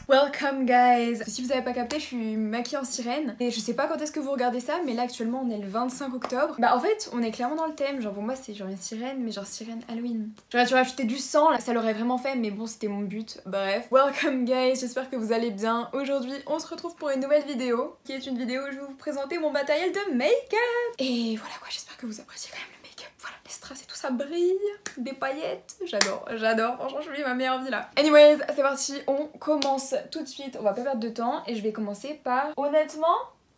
Welcome guys! Si vous avez pas capté, je suis maquillée en sirène et je sais pas quand est-ce que vous regardez ça, mais là actuellement on est le 25 octobre. Bah en fait on est clairement dans le thème, genre pour moi c'est genre une sirène, mais genre sirène Halloween. J'aurais dû rajouter du sang, là ça l'aurait vraiment fait, mais bon c'était mon but. Bref, welcome guys, j'espère que vous allez bien. Aujourd'hui on se retrouve pour une nouvelle vidéo, qui est une vidéo où je vais vous présenter mon matériel de make-up. Et voilà quoi, j'espère que vous appréciez quand même le make-up. Voilà, les strass et tout ça brille, des paillettes, j'adore, franchement je vis ma meilleure vie là. Anyways, c'est parti, on commence tout de suite, on va pas perdre de temps et je vais commencer par, honnêtement,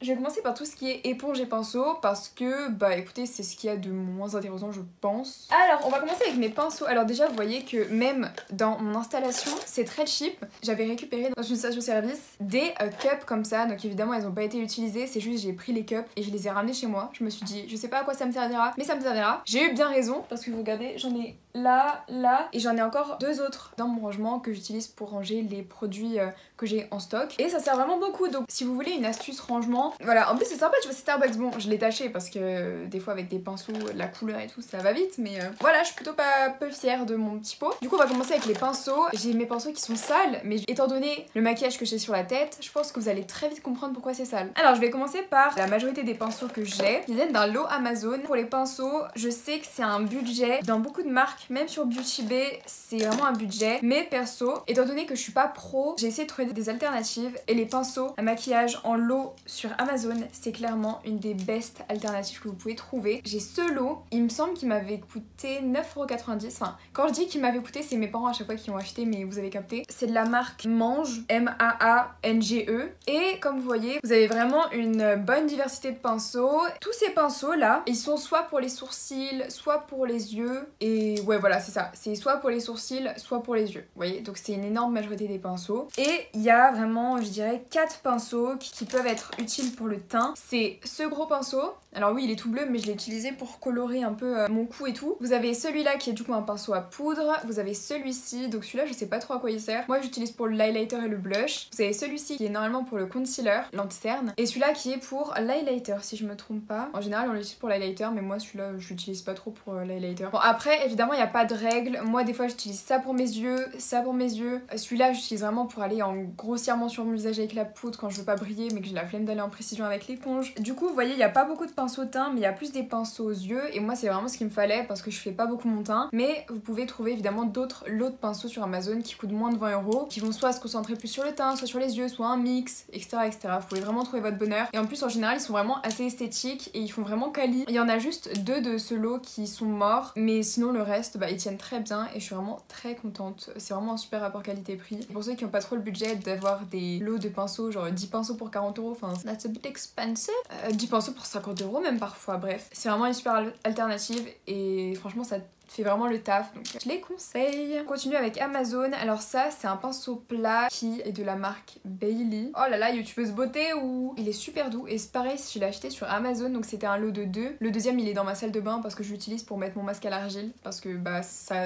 je vais commencer par tout ce qui est éponge et pinceau parce que, bah écoutez, c'est ce qu'il y a de moins intéressant je pense. Alors, on va commencer avec mes pinceaux. Alors déjà, vous voyez que même dans mon installation, c'est très cheap. J'avais récupéré dans une station-service des cups comme ça, donc évidemment, elles ont pas été utilisées. C'est juste, j'ai pris les cups et je les ai ramenés chez moi. Je me suis dit, je sais pas à quoi ça me servira, mais ça me servira. J'ai eu bien raison parce que vous regardez, j'en ai là, et j'en ai encore deux autres dans mon rangement que j'utilise pour ranger les produits que j'ai en stock. Et ça sert vraiment beaucoup, donc si vous voulez une astuce rangement, voilà, en plus c'est sympa, tu vois, c'est Starbucks. Bon, je l'ai taché parce que des fois avec des pinceaux, la couleur et tout, ça va vite, mais voilà, je suis plutôt pas peu fière de mon petit pot. Du coup, on va commencer avec les pinceaux. J'ai mes pinceaux qui sont sales, mais étant donné le maquillage que j'ai sur la tête, je pense que vous allez très vite comprendre pourquoi c'est sale. Alors, je vais commencer par la majorité des pinceaux que j'ai, qui viennent d'un lot Amazon. Pour les pinceaux, je sais que c'est un budget dans beaucoup de marques, même sur Beauty Bay, c'est vraiment un budget. Mais perso, étant donné que je suis pas pro, j'ai essayé de trouver des alternatives et les pinceaux à maquillage en lot sur Amazon, c'est clairement une des best alternatives que vous pouvez trouver. J'ai ce lot, il me semble qu'il m'avait coûté 9,90€. Enfin, quand je dis qu'il m'avait coûté, c'est mes parents à chaque fois qui ont acheté, mais vous avez capté. C'est de la marque Mange, M-A-A-N-G-E. Et comme vous voyez, vous avez vraiment une bonne diversité de pinceaux. Tous ces pinceaux là, ils sont soit pour les sourcils, soit pour les yeux. Et ouais, voilà, c'est ça. C'est soit pour les sourcils, soit pour les yeux. Vous voyez, donc c'est une énorme majorité des pinceaux. Et il y a vraiment, je dirais, 4 pinceaux qui peuvent être utiles pour le teint. C'est ce gros pinceau. Alors oui, il est tout bleu, mais je l'ai utilisé pour colorer un peu mon cou et tout. Vous avez celui-là qui est du coup un pinceau à poudre. Vous avez celui-ci, donc celui-là je sais pas trop à quoi il sert. Moi j'utilise pour l'highlighter et le blush. Vous avez celui-ci qui est normalement pour le concealer, l'anti-cerne. Et celui-là qui est pour l'highlighter si je me trompe pas. En général on l'utilise pour l'highlighter, mais moi celui-là je l'utilise pas trop pour l'highlighter. Bon après évidemment il n'y a pas de règle. Moi des fois j'utilise ça pour mes yeux, ça pour mes yeux. Celui-là j'utilise vraiment pour aller en grossièrement sur mon visage avec la poudre quand je veux pas briller mais que j'ai la flemme d'aller en précision avec l'éponge. Du coup vous voyez il n'y a pas beaucoup de pinceaux teint, mais il y a plus des pinceaux aux yeux et moi c'est vraiment ce qu'il me fallait parce que je fais pas beaucoup mon teint. Mais vous pouvez trouver évidemment d'autres lots de pinceaux sur Amazon qui coûtent moins de 20€, qui vont soit se concentrer plus sur le teint, soit sur les yeux, soit un mix, etc., etc. Vous pouvez vraiment trouver votre bonheur. Et en plus en général ils sont vraiment assez esthétiques et ils font vraiment quali. Il y en a juste 2 de ce lot qui sont morts, mais sinon le reste bah ils tiennent très bien et je suis vraiment très contente. C'est vraiment un super rapport qualité-prix. Pour ceux qui n'ont pas trop le budget d'avoir des lots de pinceaux, genre 10 pinceaux pour 40€, enfin that's a bit expensive. 10 pinceaux pour 50€ même parfois, bref. C'est vraiment une super alternative et franchement ça fait vraiment le taf, donc je les conseille. On continue avec Amazon. Alors ça c'est un pinceau plat qui est de la marque Bailey. Oh là là, youtubeuse beauté ou... Il est super doux et c'est pareil, je l'ai acheté sur Amazon, donc c'était un lot de 2. Le deuxième il est dans ma salle de bain parce que je l'utilise pour mettre mon masque à l'argile parce que bah ça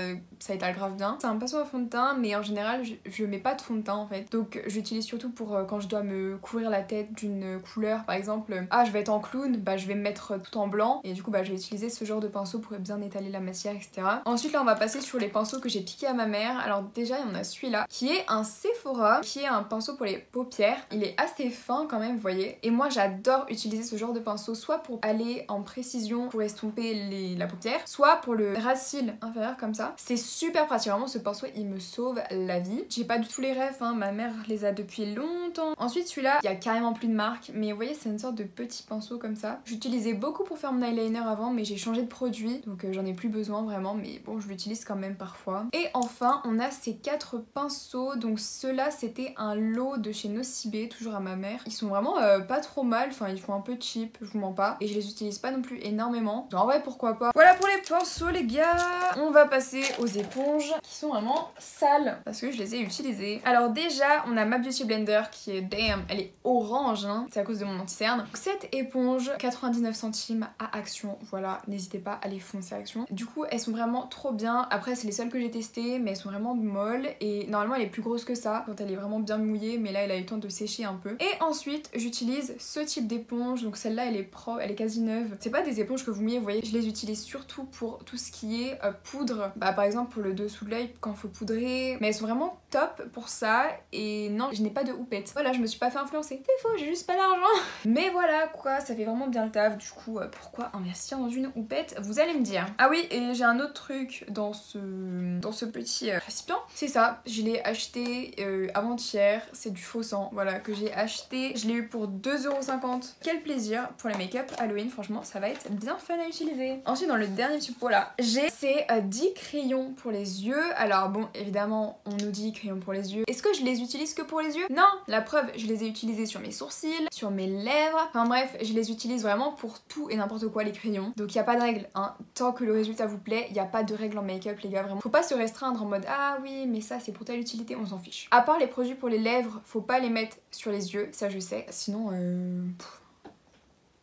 étale grave bien. C'est un pinceau à fond de teint, mais en général je mets pas de fond de teint en fait, donc j'utilise surtout pour quand je dois me couvrir la tête d'une couleur. Par exemple, ah je vais être en clown, bah je vais me mettre tout en blanc et du coup bah je vais utiliser ce genre de pinceau pour bien étaler la matière, etc. Ensuite là on va passer sur les pinceaux que j'ai piqués à ma mère. Alors déjà il y en a celui-là qui est un Sephora, qui est un pinceau pour les paupières. Il est assez fin quand même, vous voyez. Et moi j'adore utiliser ce genre de pinceau soit pour aller en précision pour estomper la paupière, soit pour le ras de cils inférieur comme ça. C'est super pratique, vraiment ce pinceau il me sauve la vie. J'ai pas du tout les refs, hein. Ma mère les a depuis longtemps. Ensuite celui-là, il y a carrément plus de marque, mais vous voyez c'est une sorte de petit pinceau comme ça. J'utilisais beaucoup pour faire mon eyeliner avant, mais j'ai changé de produit, donc j'en ai plus besoin vraiment, mais bon je l'utilise quand même parfois. Et enfin on a ces 4 pinceaux, donc ceux-là c'était un lot de chez Nocibé, toujours à ma mère. Ils sont vraiment pas trop mal, enfin ils font un peu cheap, je vous mens pas, et je les utilise pas non plus énormément, en vrai pourquoi pas. Voilà pour les pinceaux les gars. On va passer aux éponges qui sont vraiment sales parce que je les ai utilisées. Alors déjà on a ma Beauty Blender qui est damn, elle est orange hein, c'est à cause de mon anti-cerne. Cette éponge 99 centimes à Action, voilà, n'hésitez pas à les foncer à Action. Du coup elles sont sont vraiment trop bien. Après c'est les seules que j'ai testées mais elles sont vraiment molles et normalement elle est plus grosse que ça quand elle est vraiment bien mouillée, mais là elle a eu le temps de sécher un peu. Et ensuite j'utilise ce type d'éponge, donc celle-là elle est propre, elle est quasi neuve. C'est pas des éponges que vous mouillez, vous voyez, je les utilise surtout pour tout ce qui est poudre, bah par exemple pour le dessous de l'œil quand faut poudrer, mais elles sont vraiment top pour ça. Et non, je n'ai pas de houppette, voilà, je me suis pas fait influencer, c'est faux, j'ai juste pas l'argent. Mais voilà quoi, ça fait vraiment bien le taf. Du coup pourquoi investir dans une houppette, vous allez me dire. Ah oui, et j'ai un autre truc dans ce petit récipient, c'est ça, je l'ai acheté avant-hier, c'est du faux sang, voilà, que j'ai acheté, je l'ai eu pour 2,50 €. Quel plaisir pour les make-up Halloween, franchement ça va être bien fun à utiliser. Ensuite dans le dernier petit pot là, j'ai ces 10 crayons pour les yeux. Alors bon, évidemment on nous dit crayons pour les yeux, est-ce que je les utilise que pour les yeux? Non, la preuve, je les ai utilisés sur mes sourcils, sur mes lèvres, enfin bref, je les utilise vraiment pour tout et n'importe quoi les crayons. Donc il y a pas de règle, hein, tant que le résultat vous plaît, il y a pas de règle en make-up les gars, vraiment. Faut pas se restreindre en mode ah oui mais ça c'est pour telle utilité, on s'en fiche. À part les produits pour les lèvres, faut pas les mettre sur les yeux, ça je sais, sinon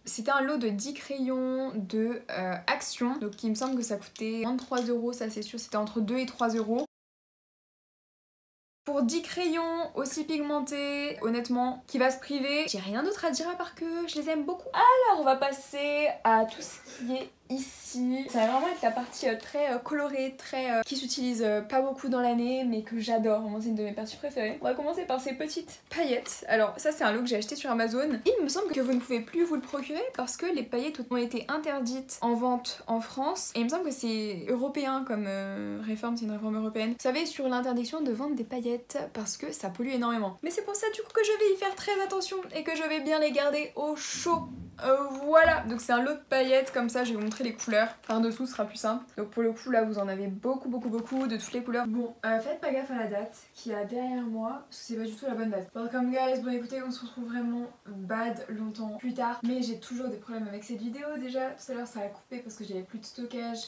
C'était un lot de 10 crayons de Action, donc il me semble que ça coûtait moins de 3 €, ça c'est sûr, c'était entre 2 et 3 €. Pour 10 crayons aussi pigmentés, honnêtement, qui va se priver, j'ai rien d'autre à dire à part que je les aime beaucoup. Alors on va passer à tout ce qui est ici. Ça va vraiment être la partie très colorée, très qui s'utilise pas beaucoup dans l'année mais que j'adore, vraiment c'est une de mes parties préférées. On va commencer par ces petites paillettes. Alors ça c'est un lot que j'ai acheté sur Amazon. Il me semble que vous ne pouvez plus vous le procurer parce que les paillettes ont été interdites en vente en France. Et il me semble que c'est européen comme réforme, c'est une réforme européenne. Vous savez, sur l'interdiction de vendre des paillettes parce que ça pollue énormément. Mais c'est pour ça du coup que je vais y faire très attention et que je vais bien les garder au chaud. Voilà, donc c'est un lot de paillettes comme ça, je vais vous montrer les couleurs. Par dessous ce sera plus simple. Donc pour le coup là vous en avez beaucoup de toutes les couleurs. Bon, faites pas gaffe à la date qu'il y a derrière moi, parce que c'est pas du tout la bonne date. Welcome guys, bon écoutez, on se retrouve vraiment bad longtemps plus tard. Mais j'ai toujours des problèmes avec cette vidéo déjà. Tout à l'heure ça a coupé parce que j'avais plus de stockage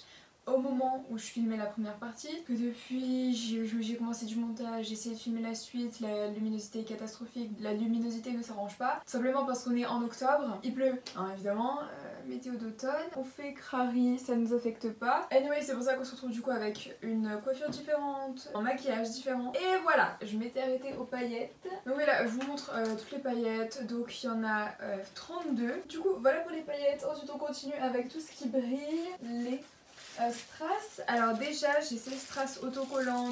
au moment où je filmais la première partie, que depuis j'ai commencé du montage, j'ai essayé de filmer la suite, la luminosité est catastrophique, la luminosité ne s'arrange pas, simplement parce qu'on est en octobre, il pleut, hein, évidemment, météo d'automne, on fait crari, ça ne nous affecte pas. Anyway, c'est pour ça qu'on se retrouve du coup avec une coiffure différente, un maquillage différent, et voilà, je m'étais arrêtée aux paillettes. Donc voilà, je vous montre toutes les paillettes, donc il y en a 32. Du coup, voilà pour les paillettes, ensuite on continue avec tout ce qui brille, les strass. Alors déjà j'ai ces strass autocollants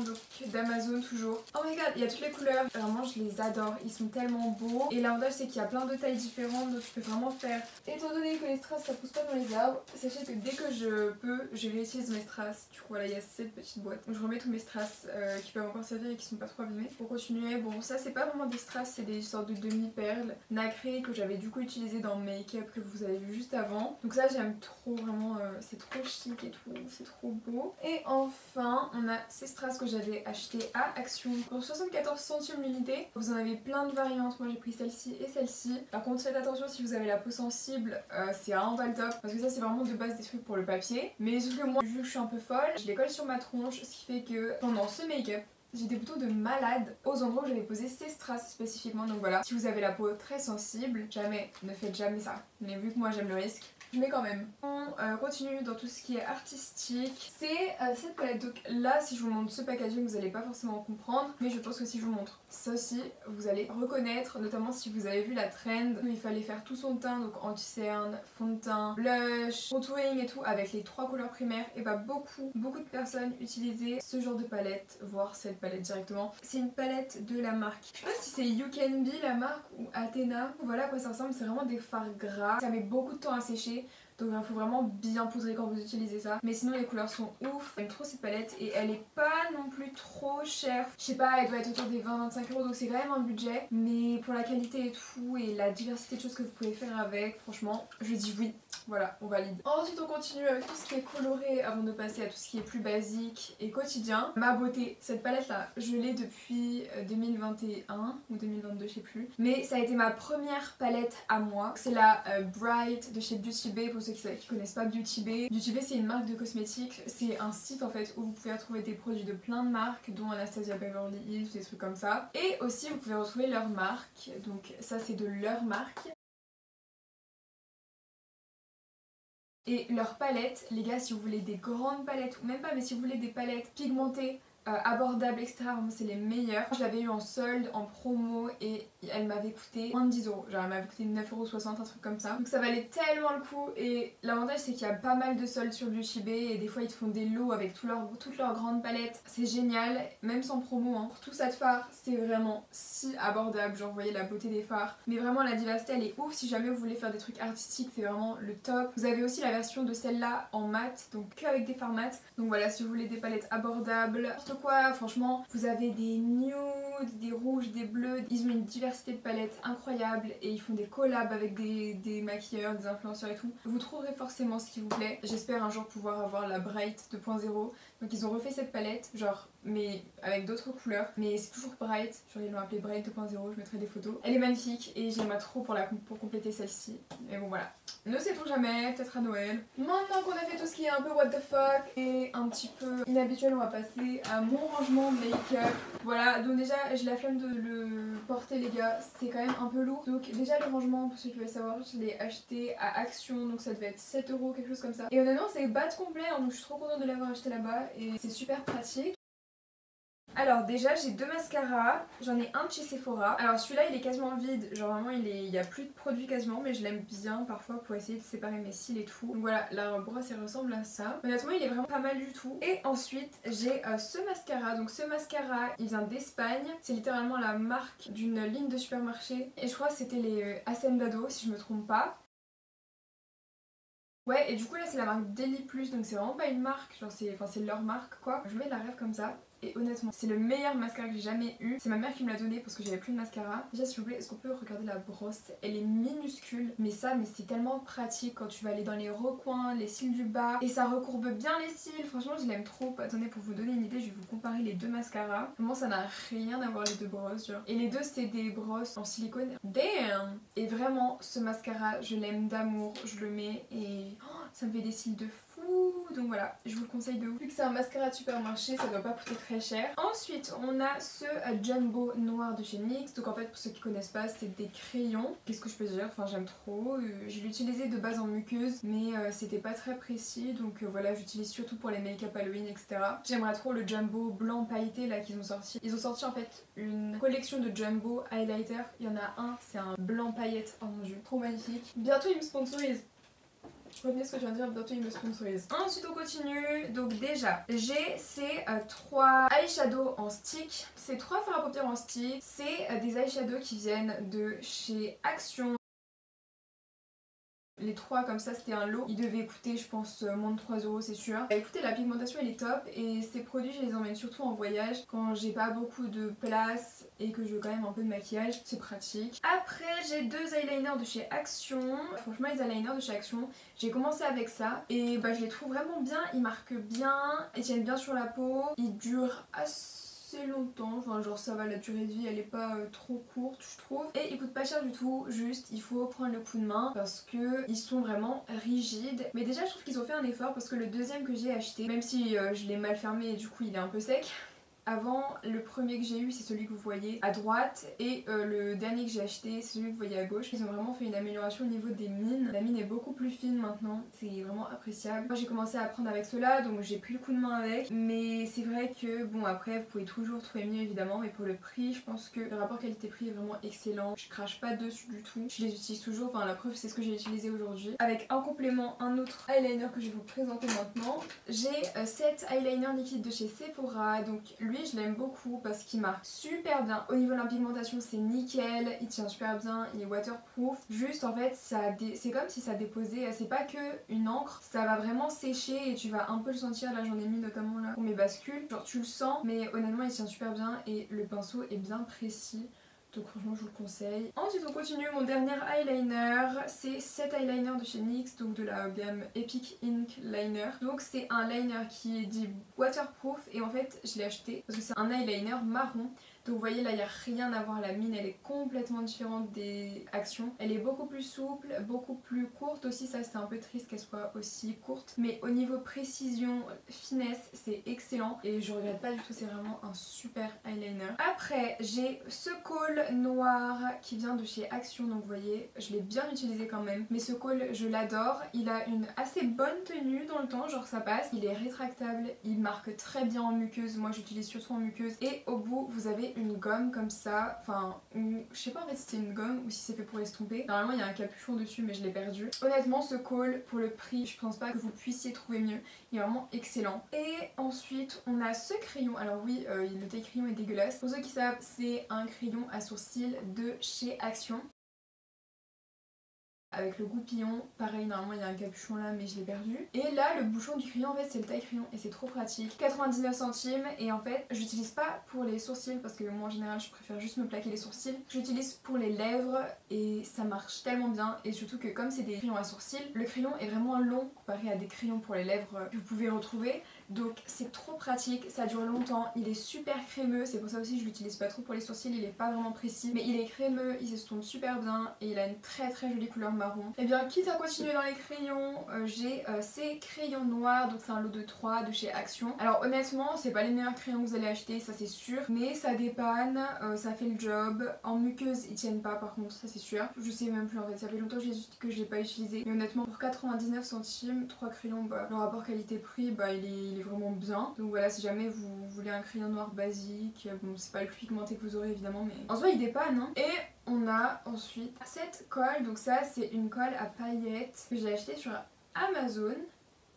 d'Amazon toujours. Oh my god, il y a toutes les couleurs, vraiment je les adore, ils sont tellement beaux. Et l'avantage c'est qu'il y a plein de tailles différentes, donc je peux vraiment faire. Étant donné que les strass ça pousse pas dans les arbres, sachez que dès que je peux, je réutilise mes strass. Du coup voilà, il y a cette petite boîte. Donc je remets tous mes strass qui peuvent encore servir et qui sont pas trop abîmés. Pour continuer, bon ça c'est pas vraiment des strass, c'est des sortes de demi-perles nacrées que j'avais du coup utilisé dans le make-up que vous avez vu juste avant. Donc ça j'aime trop, vraiment c'est trop chic et tout, c'est trop beau. Et enfin on a ces strass que j'avais acheté à Action pour 74 centimes l'unité. Vous en avez plein de variantes, moi j'ai pris celle-ci et celle-ci. Par contre faites attention si vous avez la peau sensible, c'est vraiment pas le top parce que ça c'est vraiment de base des trucs pour le papier. Mais sauf que moi vu que je suis un peu folle, je les colle sur ma tronche, ce qui fait que pendant ce make-up j'étais plutôt de malade aux endroits où j'avais posé ces strass spécifiquement. Donc voilà, si vous avez la peau très sensible, jamais, ne faites jamais ça. Mais vu que moi j'aime le risque, je mets quand même. On continue dans tout ce qui est artistique. C'est cette palette. Donc là, si je vous montre ce packaging, vous n'allez pas forcément comprendre. Mais je pense que si je vous montre ça aussi, vous allez reconnaître. Notamment si vous avez vu la trend où il fallait faire tout son teint. Donc anti-cerne, fond de teint, blush, contouring et tout avec les 3 couleurs primaires. Et bah beaucoup de personnes utilisaient ce genre de palette, voire cette palette directement. C'est une palette de la marque, je sais pas si c'est You Can Be la marque ou Athena. Voilà à quoi ça ressemble, c'est vraiment des fards gras. Ça met beaucoup de temps à sécher. Donc il faut vraiment bien poudrer quand vous utilisez ça. Mais sinon les couleurs sont ouf. J'aime trop cette palette et elle est pas non plus trop chère. Je sais pas, elle doit être autour des 20-25 € donc c'est quand même un budget. Mais pour la qualité et tout et la diversité de choses que vous pouvez faire avec, franchement je dis oui. Voilà, on valide. Ensuite on continue avec tout ce qui est coloré avant de passer à tout ce qui est plus basique et quotidien. Ma beauté, cette palette là, je l'ai depuis 2021 ou 2022 je sais plus. Mais ça a été ma première palette à moi. C'est la Bright de chez Beauty Bay pour ceux qui connaissent pas Beauty Bay. Beauty Bay c'est une marque de cosmétiques, c'est un site en fait où vous pouvez retrouver des produits de plein de marques dont Anastasia Beverly Hills, des trucs comme ça. Et aussi vous pouvez retrouver leur marque, donc ça c'est de leur marque. Et leurs palettes, les gars, si vous voulez des grandes palettes, ou même pas, mais si vous voulez des palettes pigmentées, abordables, etc. Vraiment c'est les meilleurs. Je l'avais eu en solde, en promo et elle m'avait coûté moins de 10 euros. Genre elle m'avait coûté 9,60 €, un truc comme ça. Donc ça valait tellement le coup et l'avantage c'est qu'il y a pas mal de soldes sur Beauty-Bay et des fois ils te font des lots avec toutes leurs grandes palettes. C'est génial, même sans promo hein. Pour tout ça de fard, c'est vraiment si abordable. Genre vous voyez la beauté des fards. Mais vraiment la Divasté elle est ouf si jamais vous voulez faire des trucs artistiques, c'est vraiment le top. Vous avez aussi la version de celle-là en mat, donc que avec des fards mat. Donc voilà, si vous voulez des palettes abordables, quoi, franchement vous avez des nudes, des rouges, des bleus, ils ont une diversité de palettes incroyable et ils font des collabs avec des maquilleurs, des influenceurs et tout. Vous trouverez forcément ce qui vous plaît. J'espère un jour pouvoir avoir la Bright 2.0. Donc ils ont refait cette palette, genre mais avec d'autres couleurs, mais c'est toujours Bright, genre ils l'ont appelée Bright 2.0, je mettrai des photos. Elle est magnifique et j'aimerais trop pour compléter celle-ci. Mais bon voilà, ne sait-on jamais, peut-être à Noël. Maintenant qu'on a fait tout ce qui est un peu what the fuck et un petit peu inhabituel, on va passer à mon rangement make-up. Voilà, donc déjà j'ai la flemme de le porter les gars, c'est quand même un peu lourd. Donc déjà le rangement, pour ceux qui veulent savoir, je l'ai acheté à Action, donc ça devait être 7 € quelque chose comme ça. Et honnêtement c'est bas complet, hein, donc je suis trop contente de l'avoir acheté là-bas et c'est super pratique. Alors déjà j'ai deux mascaras, j'en ai un de chez Sephora. Alors celui-là il est quasiment vide, genre vraiment il y a plus de produits quasiment, mais je l'aime bien parfois pour essayer de séparer mes cils et tout. Donc voilà, la brosse elle ressemble à ça. Honnêtement il est vraiment pas mal du tout. Et ensuite j'ai ce mascara, donc ce mascara il vient d'Espagne. C'est littéralement la marque d'une ligne de supermarché. Et je crois que c'était les Hacendado si je me trompe pas. Ouais, et du coup là c'est la marque Deli Plus, donc c'est vraiment pas une marque, genre c'est leur marque quoi. Je mets la rêve comme ça. Et honnêtement, c'est le meilleur mascara que j'ai jamais eu. C'est ma mère qui me l'a donné parce que j'avais plus de mascara. Déjà s'il vous plaît, est-ce qu'on peut regarder la brosse? Elle est minuscule, mais c'est tellement pratique quand tu vas aller dans les recoins, les cils du bas. Et ça recourbe bien les cils, franchement je l'aime trop. Attendez, pour vous donner une idée, je vais vous comparer les deux mascaras. Vraiment ça n'a rien à voir les deux brosses genre. Et les deux c'était des brosses en silicone. Damn! Et vraiment ce mascara, je l'aime d'amour, je le mets et ça me fait des cils de fou. Donc voilà, je vous le conseille de ouf. Vu que c'est un mascara de supermarché, ça doit pas coûter très cher. Ensuite, on a ce Jumbo noir de chez NYX. Donc en fait, pour ceux qui connaissent pas, c'est des crayons. Qu'est-ce que je peux dire? Enfin, j'aime trop. Je l'ai utilisé de base en muqueuse, mais c'était pas très précis. Donc voilà, j'utilise surtout pour les make-up Halloween, etc. J'aimerais trop le Jumbo blanc pailleté là qu'ils ont sorti. Ils ont sorti en fait une collection de Jumbo highlighter. Il y en a un, c'est un blanc paillette. Oh mon dieu, trop magnifique. Bientôt ils me sponsorisent. Retenez ce que je viens de dire, bientôt ils me sponsorisent. Ensuite on continue, donc déjà j'ai ces trois eyeshadows en stick. Ces trois fards à paupières en stick, c'est des eyeshadows qui viennent de chez Action. Les trois comme ça c'était un lot, ils devaient coûter je pense moins de 3 € c'est sûr. Écoutez la pigmentation elle est top et ces produits je les emmène surtout en voyage quand j'ai pas beaucoup de place et que je veux quand même un peu de maquillage, c'est pratique. Après j'ai deux eyeliners de chez Action, franchement les eyeliners de chez Action, j'ai commencé avec ça et bah je les trouve vraiment bien, ils marquent bien, ils tiennent bien sur la peau, ils durent assez longtemps, enfin genre ça va, la durée de vie elle est pas trop courte je trouve et ils coûtent pas cher du tout, juste il faut prendre le coup de main parce que ils sont vraiment rigides, mais déjà je trouve qu'ils ont fait un effort parce que le deuxième que j'ai acheté, même si je l'ai mal fermé et du coup il est un peu sec. Avant, le premier que j'ai eu c'est celui que vous voyez à droite et le dernier que j'ai acheté c'est celui que vous voyez à gauche. Ils ont vraiment fait une amélioration au niveau des mines. La mine est beaucoup plus fine maintenant, c'est vraiment appréciable. Moi j'ai commencé à apprendre avec ceux-là donc j'ai pris le coup de main avec. Mais c'est vrai que bon après vous pouvez toujours trouver mieux évidemment, mais pour le prix je pense que le rapport qualité-prix est vraiment excellent. Je crache pas dessus du tout, je les utilise toujours, enfin la preuve c'est ce que j'ai utilisé aujourd'hui. Avec un complément, un autre eyeliner que je vais vous présenter maintenant. J'ai cet eyeliner liquide de chez Sephora, donc lui je l'aime beaucoup parce qu'il marque super bien. Au niveau de l'impigmentation c'est nickel, il tient super bien, il est waterproof. Juste en fait c'est comme si ça déposait, c'est pas que une encre, ça va vraiment sécher et tu vas un peu le sentir. Là j'en ai mis notamment là pour mes bascules, genre tu le sens, mais honnêtement il tient super bien et le pinceau est bien précis. Donc franchement je vous le conseille. Ensuite on continue, mon dernier eyeliner, c'est cet eyeliner de chez NYX, donc de la gamme Epic Ink Liner. Donc c'est un liner qui est dit waterproof et en fait je l'ai acheté parce que c'est un eyeliner marron. Donc vous voyez là il n'y a rien à voir, la mine elle est complètement différente des actions. Elle est beaucoup plus souple, beaucoup plus courte aussi, ça c'était un peu triste qu'elle soit aussi courte. Mais au niveau précision, finesse, c'est excellent et je regrette pas du tout, c'est vraiment un super eyeliner. Après j'ai ce col noir qui vient de chez Action, donc vous voyez je l'ai bien utilisé quand même. Mais ce col je l'adore, il a une assez bonne tenue dans le temps, genre ça passe. Il est rétractable, il marque très bien en muqueuse, moi j'utilise surtout en muqueuse. Et au bout vous avez une gomme comme ça, enfin je sais pas en fait si c'est une gomme ou si c'est fait pour estomper. Normalement il y a un capuchon dessus mais je l'ai perdu. Honnêtement ce col pour le prix je pense pas que vous puissiez trouver mieux, il est vraiment excellent. Et ensuite on a ce crayon, alors oui le taille crayon est dégueulasse. Pour ceux qui savent c'est un crayon à sourcils de chez Action. Avec le goupillon, pareil normalement il y a un capuchon là mais je l'ai perdu. Et là le bouchon du crayon en fait c'est le taille crayon et c'est trop pratique. 99 centimes et en fait j'utilise pas pour les sourcils parce que moi en général je préfère juste me plaquer les sourcils. J'utilise pour les lèvres et ça marche tellement bien et surtout que comme c'est des crayons à sourcils, le crayon est vraiment long comparé à des crayons pour les lèvres que vous pouvez retrouver. Donc c'est trop pratique, ça dure longtemps, il est super crémeux, c'est pour ça aussi que je l'utilise pas trop pour les sourcils, il est pas vraiment précis. Mais il est crémeux, il s'estompe super bien et il a une très jolie couleur marron. Et bien quitte à continuer dans les crayons, j'ai ces crayons noirs, donc c'est un lot de 3 de chez Action. Alors honnêtement c'est pas les meilleurs crayons que vous allez acheter, ça c'est sûr, mais ça dépanne, ça fait le job. En muqueuse ils tiennent pas par contre, ça c'est sûr. Je sais même plus en fait, ça fait longtemps que je l'ai pas utilisé. Mais honnêtement pour 99 centimes, 3 crayons, bah, le rapport qualité-prix bah, il est vraiment bien. Donc voilà, si jamais vous voulez un crayon noir basique, bon c'est pas le plus pigmenté que vous aurez évidemment mais en soi il dépanne hein. Et on a ensuite cette colle, donc ça c'est une colle à paillettes que j'ai acheté sur Amazon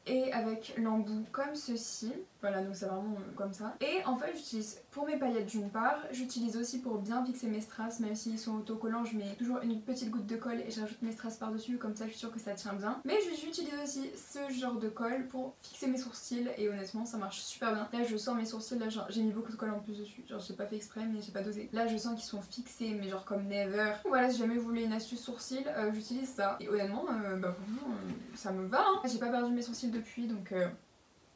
et avec l'embout comme ceci. Voilà donc c'est vraiment comme ça. Et en fait j'utilise pour mes paillettes d'une part, j'utilise aussi pour bien fixer mes strass, même s'ils sont autocollants je mets toujours une petite goutte de colle et j'ajoute mes strass par dessus, comme ça je suis sûre que ça tient bien. Mais j'utilise aussi ce genre de colle pour fixer mes sourcils et honnêtement ça marche super bien. Là je sens mes sourcils, là j'ai mis beaucoup de colle en plus dessus, genre j'ai pas fait exprès mais j'ai pas dosé. Là je sens qu'ils sont fixés mais genre comme never. Voilà si jamais vous voulez une astuce sourcils, j'utilise ça. Et honnêtement bah franchement ça me va hein. J'ai pas perdu mes sourcils depuis donc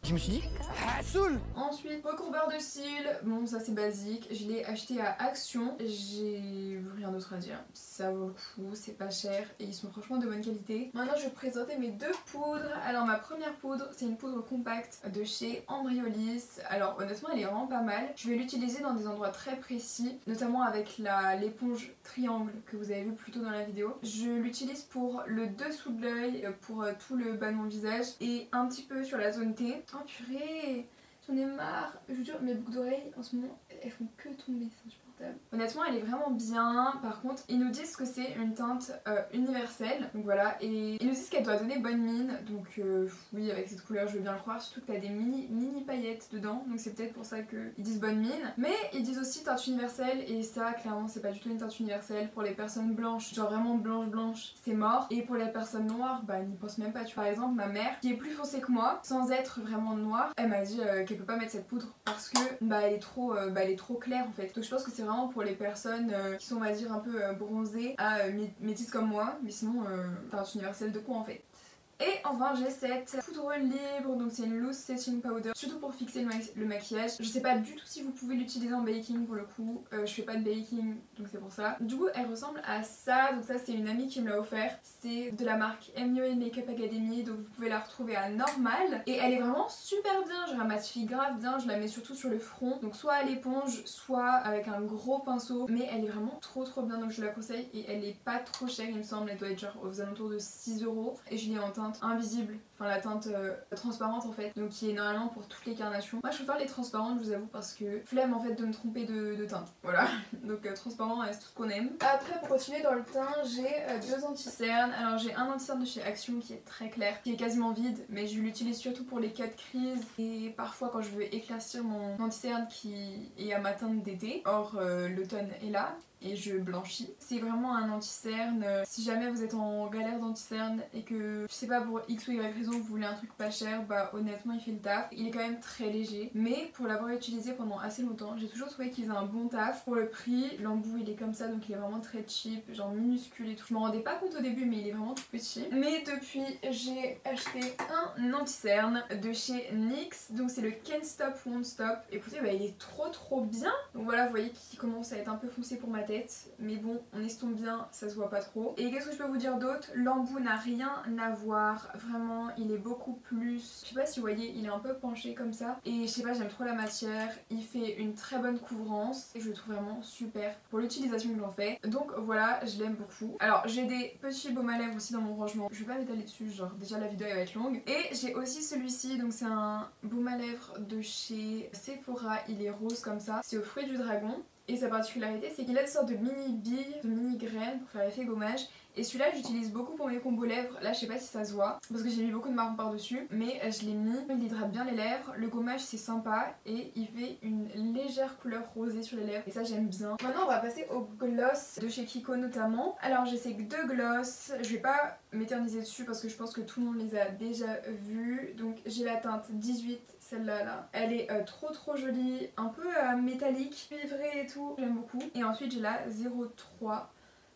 je me suis dit, ah, saoul. Ensuite, recouvreur de cils, bon ça c'est basique, je l'ai acheté à Action, j'ai rien d'autre à dire, ça vaut le coup, c'est pas cher et ils sont franchement de bonne qualité. Maintenant je vais vous présenter mes deux poudres. Alors ma première poudre, c'est une poudre compacte de chez Embryolisse. Alors honnêtement elle est vraiment pas mal, je vais l'utiliser dans des endroits très précis, notamment avec l'éponge triangle que vous avez vu plus tôt dans la vidéo. Je l'utilise pour le dessous de l'œil, pour tout le bas de mon visage et un petit peu sur la zone T. Oh purée, j'en ai marre. Je vous jure, mes boucles d'oreilles en ce moment, elles font que tomber, c'est insupportable. Honnêtement, elle est vraiment bien. Par contre, ils nous disent que c'est une teinte universelle. Donc voilà, et ils nous disent qu'elle doit donner bonne mine. Donc oui, avec cette couleur, je veux bien le croire. Surtout que t'as des mini paillettes dedans. Donc c'est peut-être pour ça qu'ils disent bonne mine. Mais ils disent aussi teinte universelle. Et ça, clairement, c'est pas du tout une teinte universelle. Pour les personnes blanches, genre vraiment blanche, c'est mort. Et pour les personnes noires, bah n'y pense même pas. Tu vois, par exemple, ma mère, qui est plus foncée que moi, sans être vraiment noire, elle m'a dit qu'elle peut pas mettre cette poudre parce que bah elle est trop claire en fait. Donc je pense que c'est vraiment pour les personnes qui sont on va dire un peu bronzées à métisses comme moi, mais sinon teinte universelle de quoi en fait. Et enfin j'ai cette poudre libre, donc c'est une loose setting powder, surtout pour fixer le maquillage. Je sais pas du tout si vous pouvez l'utiliser en baking pour le coup, je fais pas de baking donc c'est pour ça. Du coup elle ressemble à ça, donc ça c'est une amie qui me l'a offert, c'est de la marque MUA Makeup Academy, donc vous pouvez la retrouver à Normal. Et elle est vraiment super bien, genre elle matifie grave bien, je la mets surtout sur le front, donc soit à l'éponge, soit avec un gros pinceau, mais elle est vraiment trop bien donc je la conseille et elle est pas trop chère il me semble, elle doit être genre aux alentours de 6 € et je l'ai en teinte invisible, enfin la teinte transparente en fait, donc qui est normalement pour toutes les carnations. Moi je préfère les transparentes je vous avoue parce que flemme en fait de me tromper de teinte, voilà. Donc transparent c'est tout ce qu'on aime. Après pour continuer dans le teint j'ai deux anti-cernes. Alors j'ai un anti-cerne de chez Action qui est très clair, qui est quasiment vide mais je l'utilise surtout pour les cas de crise et parfois quand je veux éclaircir mon anti-cerne qui est à ma teinte d'été. Or l'automne est là et je blanchis. C'est vraiment un anti-cerne. Si jamais vous êtes en galère d'anti-cerne et que je sais pas pour X ou Y raison disons que vous voulez un truc pas cher, bah honnêtement il fait le taf. Il est quand même très léger, mais pour l'avoir utilisé pendant assez longtemps, j'ai toujours trouvé qu'il faisait un bon taf. Pour le prix, l'embout il est comme ça, donc il est vraiment très cheap, genre minuscule et tout. Je m'en rendais pas compte au début, mais il est vraiment tout petit. Mais depuis, j'ai acheté un anti-cerne de chez NYX, donc c'est le Can't Stop Won't Stop. Écoutez, bah il est trop bien. Donc voilà, vous voyez qu'il commence à être un peu foncé pour ma tête, mais bon, on estompe bien, ça se voit pas trop. Et qu'est-ce que je peux vous dire d'autre? L'embout n'a rien à voir, vraiment, il est beaucoup plus... Je sais pas si vous voyez, il est un peu penché comme ça. Et je sais pas, j'aime trop la matière, il fait une très bonne couvrance et je le trouve vraiment super pour l'utilisation que j'en fais. Donc voilà, je l'aime beaucoup. Alors j'ai des petits baumes à lèvres aussi dans mon rangement, je vais pas m'étaler dessus, genre déjà la vidéo elle va être longue. Et j'ai aussi celui-ci, donc c'est un baume à lèvres de chez Sephora, il est rose comme ça, c'est au fruit du dragon. Et sa particularité c'est qu'il a une sorte de mini bille, de mini graines pour faire l'effet gommage. Et celui-là j'utilise beaucoup pour mes combos lèvres, là je sais pas si ça se voit parce que j'ai mis beaucoup de marron par dessus, mais je l'ai mis, il hydrate bien les lèvres, le gommage c'est sympa et il fait une légère couleur rosée sur les lèvres et ça j'aime bien. Maintenant on va passer au gloss de chez Kiko notamment. Alors j'ai ces deux gloss, je vais pas m'éterniser dessus parce que je pense que tout le monde les a déjà vus. Donc j'ai la teinte 18, celle-là là, elle est trop jolie, un peu métallique, cuivrée et tout, j'aime beaucoup. Et ensuite j'ai la 03.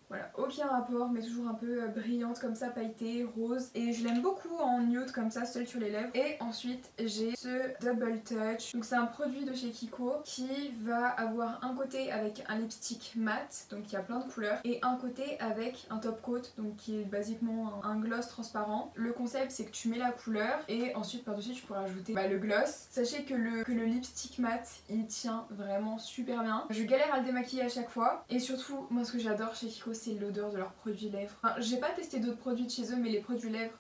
Voilà, aucun rapport, mais toujours un peu brillante comme ça, pailletée, rose. Et je l'aime beaucoup en nude comme ça, seule sur les lèvres. Et ensuite, j'ai ce Double Touch. Donc c'est un produit de chez Kiko qui va avoir un côté avec un lipstick mat, donc il y a plein de couleurs, et un côté avec un top coat, donc qui est basiquement un gloss transparent. Le concept, c'est que tu mets la couleur et ensuite par-dessus, tu pourras ajouter le gloss. Sachez que le lipstick mat, il tient vraiment super bien. Je galère à le démaquiller à chaque fois. Et surtout, moi ce que j'adore chez Kiko, c'est l'odeur de leurs produits lèvres. Enfin, j'ai pas testé d'autres produits de chez eux, mais les produits lèvres,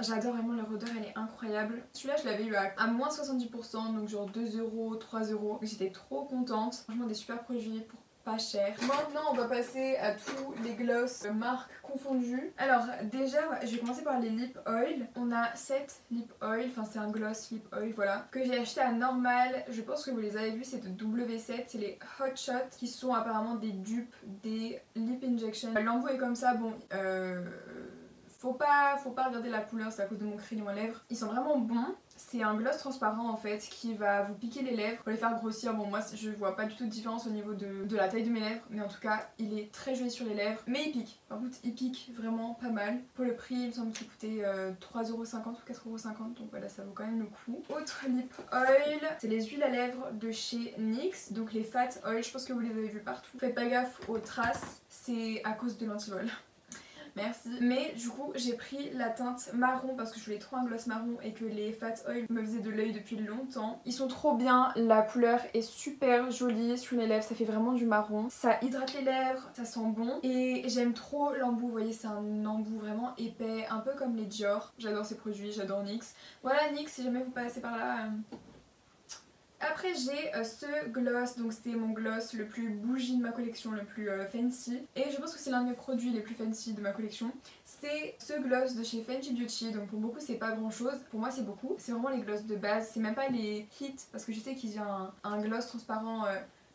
j'adore vraiment leur odeur, elle est incroyable. Celui-là, je l'avais eu à moins 70%, donc genre 2€, 3€. J'étais trop contente. Franchement, des super produits pour pas cher. Maintenant, on va passer à tous les gloss marques confondues. Alors, déjà, je vais commencer par les lip oil. On a 7 lip oil, enfin, c'est un gloss lip oil, voilà, que j'ai acheté à Normal. Je pense que vous les avez vus, c'est de W7. C'est les Hot Shot qui sont apparemment des dupes des lip injection. L'embout est comme ça, bon, faut pas regarder la couleur, c'est à cause de mon crayon à lèvres. Ils sont vraiment bons. C'est un gloss transparent en fait qui va vous piquer les lèvres pour les faire grossir. Bon, moi je vois pas du tout de différence au niveau de la taille de mes lèvres, mais en tout cas il est très joli sur les lèvres. Mais il pique, par contre il pique vraiment pas mal. Pour le prix, il me semble qu'il coûtait 3,50€ ou 4,50€, donc voilà, ça vaut quand même le coup. Autre lip oil, c'est les huiles à lèvres de chez NYX, donc les fat oil, je pense que vous les avez vus partout. Faites pas gaffe aux traces, c'est à cause de l'antivol. Merci. Mais du coup j'ai pris la teinte marron parce que je voulais trop un gloss marron et que les fat oil me faisaient de l'œil depuis longtemps. Ils sont trop bien, la couleur est super jolie sur les lèvres, ça fait vraiment du marron. Ça hydrate les lèvres, ça sent bon et j'aime trop l'embout, vous voyez c'est un embout vraiment épais, un peu comme les Dior. J'adore ces produits, j'adore NYX. Voilà NYX, si jamais vous passez par là... Après j'ai ce gloss, donc c'est mon gloss le plus bougie de ma collection, le plus fancy. Et je pense que c'est l'un de mes produits les plus fancy de ma collection. C'est ce gloss de chez Fenty Beauty, donc pour beaucoup c'est pas grand chose, pour moi c'est beaucoup. C'est vraiment les gloss de base, c'est même pas les hits, parce que je sais qu'il y a un gloss transparent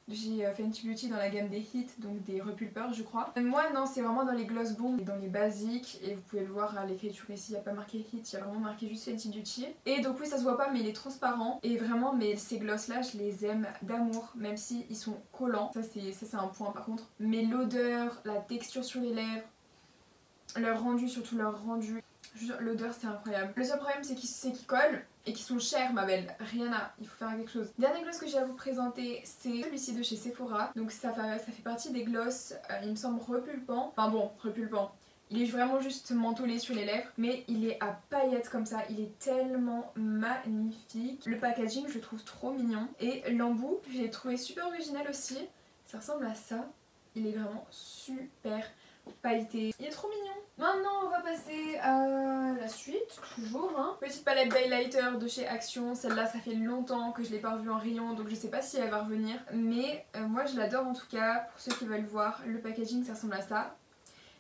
de chez Fenty Beauty dans la gamme des hits, donc des repulpeurs je crois. Moi non, c'est vraiment dans les gloss boom, dans les basiques, et vous pouvez le voir à l'écriture ici, il n'y a pas marqué hit, il y a vraiment marqué juste Fenty Beauty. Et donc oui ça se voit pas mais il est transparent, et vraiment mais ces gloss là je les aime d'amour, même si ils sont collants, ça c'est un point par contre. Mais l'odeur, la texture sur les lèvres, leur rendu, surtout leur rendu, l'odeur c'est incroyable. Le seul problème c'est qu'ils collent et qui sont chers ma belle, rien à, il faut faire quelque chose. Dernier gloss que j'ai à vous présenter, c'est celui-ci de chez Sephora. Donc ça fait partie des gloss, il me semble repulpant, enfin bon, repulpant. Il est vraiment juste mentholé sur les lèvres, mais il est à paillettes comme ça, il est tellement magnifique. Le packaging je le trouve trop mignon et l'embout je l'ai trouvé super original aussi, ça ressemble à ça, il est vraiment super pailleté, il est trop mignon. Maintenant on va passer à la suite, toujours hein. Petite palette d'highlighter de chez Action, celle-là ça fait longtemps que je l'ai pas revue en rayon donc je sais pas si elle va revenir. Mais moi je l'adore en tout cas, pour ceux qui veulent voir le packaging ça ressemble à ça.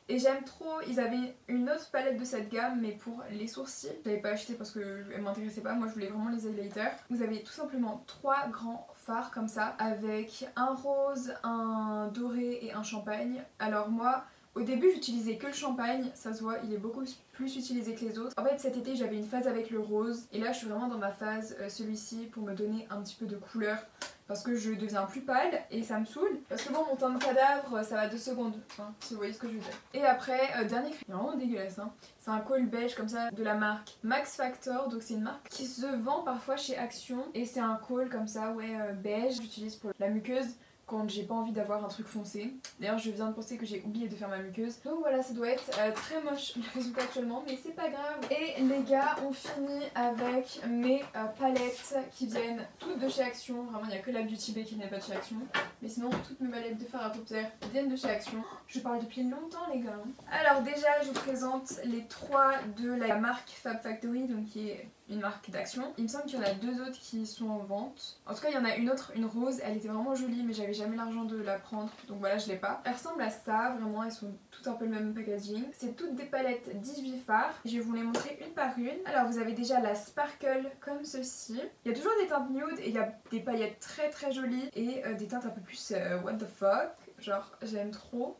Et j'aime trop, ils avaient une autre palette de cette gamme mais pour les sourcils. Je l'avais pas acheté parce qu'elle m'intéressait pas, moi je voulais vraiment les highlighters. Vous avez tout simplement 3 grands fards comme ça avec un rose, un doré et un champagne. Alors moi Au début j'utilisais que le champagne, ça se voit, il est beaucoup plus utilisé que les autres. En fait cet été j'avais une phase avec le rose et là je suis vraiment dans ma phase celui-ci pour me donner un petit peu de couleur parce que je deviens plus pâle et ça me saoule. Parce que bon, mon teint de cadavre ça va 2 secondes, hein, si vous voyez ce que je veux dire. Et après, dernier crayon, il est vraiment dégueulasse hein. C'est un col beige comme ça de la marque Max Factor, donc c'est une marque qui se vend parfois chez Action et c'est un col comme ça, ouais, beige. J'utilise pour la muqueuse quand j'ai pas envie d'avoir un truc foncé. D'ailleurs je viens de penser que j'ai oublié de faire ma muqueuse. Donc voilà, ça doit être très moche le résultat actuellement, mais c'est pas grave. Et les gars, on finit avec mes palettes qui viennent toutes de chez Action. Vraiment il n'y a que la Beauty Bay qui n'est pas de chez Action. Mais sinon toutes mes palettes de fard à paupières viennent de chez Action. Je parle depuis longtemps les gars. Alors déjà je vous présente les 3 de la marque Fab Factory, donc qui est une marque d'Action. Il me semble qu'il y en a 2 autres qui sont en vente. En tout cas il y en a une autre, une rose, elle était vraiment jolie mais j'avais jamais l'argent de la prendre, donc voilà je l'ai pas. Elles ressemblent à ça, vraiment elles sont toutes un peu le même packaging. C'est toutes des palettes 18 fards. Je vais vous les montrer une par une. Alors vous avez déjà la Sparkle comme ceci. Il y a toujours des teintes nude et il y a des paillettes très très jolies et des teintes un peu plus what the fuck. Genre j'aime trop.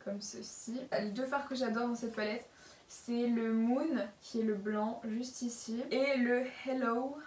Comme ceci. Les 2 fards que j'adore dans cette palette, c'est le Moon qui est le blanc juste ici et le Hello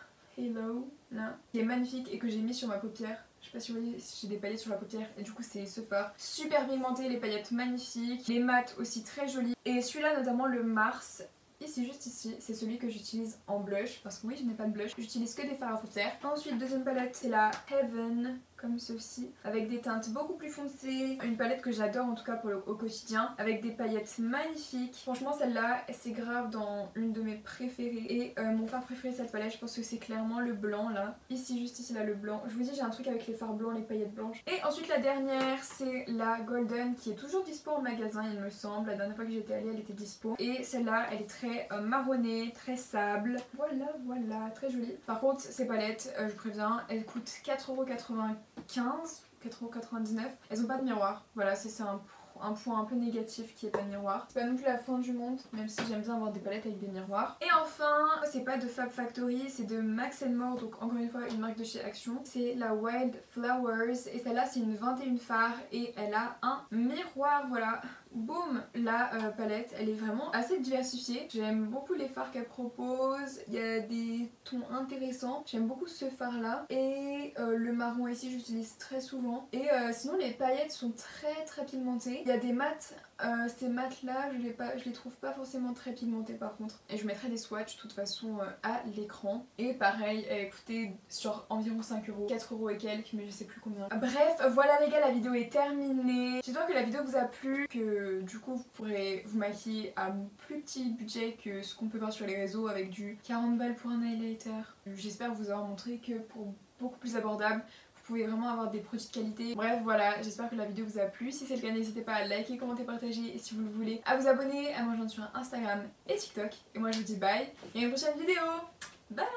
là, qui est magnifique et que j'ai mis sur ma paupière. Je sais pas si vous voyez, j'ai des paillettes sur la paupière et du coup c'est ce fard. Super pigmenté, les paillettes magnifiques, les mats aussi très jolis. Et celui-là notamment le Mars, ici juste ici, c'est celui que j'utilise en blush parce que oui je n'ai pas de blush, j'utilise que des fards à paupières. Ensuite deuxième palette c'est la Heaven comme ceci, avec des teintes beaucoup plus foncées, une palette que j'adore en tout cas pour au quotidien, avec des paillettes magnifiques. Franchement celle-là c'est grave dans une de mes préférées et mon fard préféré de cette palette je pense que c'est clairement le blanc là, ici juste ici là le blanc. Je vous dis j'ai un truc avec les fards blancs, les paillettes blanches. Et ensuite la dernière c'est la Golden qui est toujours dispo en magasin il me semble, la dernière fois que j'étais allée elle était dispo et celle-là elle est très marronnée, très sable, voilà, très jolie. Par contre ces palettes je vous préviens elles coûtent 4,95€, 4,99€. Elles ont pas de miroir. Voilà, c'est un point un peu négatif qui est pas de miroir. C'est pas non plus la fin du monde, même si j'aime bien avoir des palettes avec des miroirs. Et enfin, c'est pas de Fab Factory, c'est de Max More, donc encore une fois une marque de chez Action. C'est la Wild Flowers et celle-là c'est une 21 fards et elle a un miroir, voilà. Boum, la palette, elle est vraiment assez diversifiée. J'aime beaucoup les fards qu'elle propose. Il y a des tons intéressants. J'aime beaucoup ce fard là. Et le marron ici, j'utilise très souvent. Et sinon, les paillettes sont très pigmentées. Il y a des mats. Ces mats là, je les trouve pas forcément très pigmentés par contre. Et je mettrai des swatchs de toute façon à l'écran. Et pareil, elle coûtait genre environ 5€, 4€ et quelques, mais je sais plus combien. Bref, voilà les gars, la vidéo est terminée. J'espère que la vidéo vous a plu, que du coup vous pourrez vous maquiller à plus petit budget que ce qu'on peut voir sur les réseaux avec du 40 balles pour un highlighter. J'espère vous avoir montré que pour beaucoup plus abordable, vous pouvez vraiment avoir des produits de qualité. Bref voilà, j'espère que la vidéo vous a plu. Si c'est le cas, n'hésitez pas à liker, commenter, partager et si vous le voulez, à vous abonner, à me rejoindre sur Instagram et TikTok. Et moi je vous dis bye et à une prochaine vidéo. Bye.